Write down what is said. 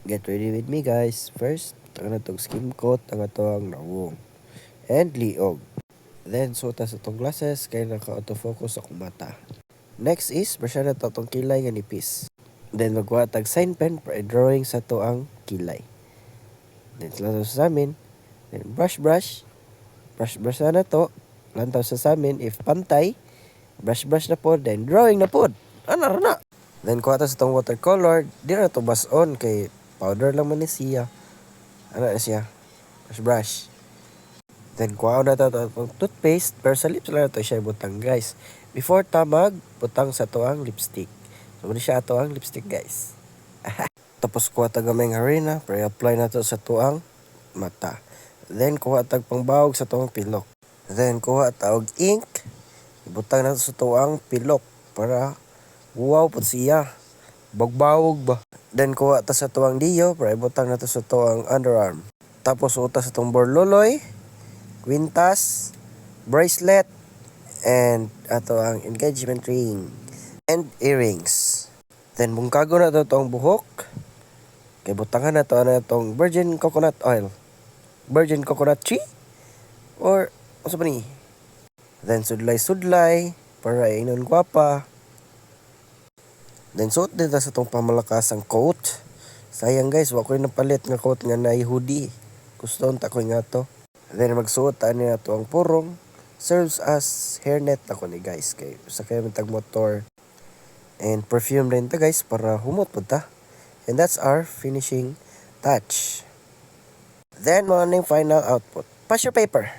Get ready with me guys. First, ang natong skin coat, ang atong nawong. And liog. Then, suta sa itong glasses, kaya naka-autofocus akong mata. Next is, brusha na ito itong kilay nga nipis. Then, magkuha tag sign pen para i-drawing sa ito ang kilay. Then, lantaw sa amin. Then, brush. Brush na ito. Lantaw sa amin. If pantay, brush na po. Then, drawing na po. Ano na? Then, kuha ta sa itong watercolor. Di na ito bas-on kay powder lang man ni siya. Ano na siya? Brush. Then, kuha na ito itong toothpaste. Pero sa lips lang ito siya butang, guys. Before tamag, butang sa ito ang lipstick. So, muna siya ito ang lipstick, guys. Tapos, kuha ta gamay nga harina. Para i-apply na ito sa ito ang mata. Then, kuha tag pangbawag sa ito ang pilok. Then, kuha tawag ink. Ibutang na ito sa ito ang pilok. Para, wow po siya. Bagbawog ba? Then, kuha ta sa tuwang diyo para ibutang na to sa tuwang underarm. Tapos, uta sa itong borloloy, kwintas, bracelet, and ato ang engagement ring, and earrings. Then, bungkago na to itong buhok. Kaya butangan na to na itong virgin coconut oil. Virgin coconut tree? Or, ano ba ni? Then, sudlay, para inon gwapa. Then, suot din sa itong pamalakas ang coat. Sayang guys, wako yung napalit nga coat nga na hoodie. Gusto ta ko nga to. Then, magsuot na to ang purong. Serves as hairnet ako ni guys. Kay, sa kayo tag motor. And perfume rin ta guys para humot po ta. And that's our finishing touch. Then, mga na yung final output. Pass your paper.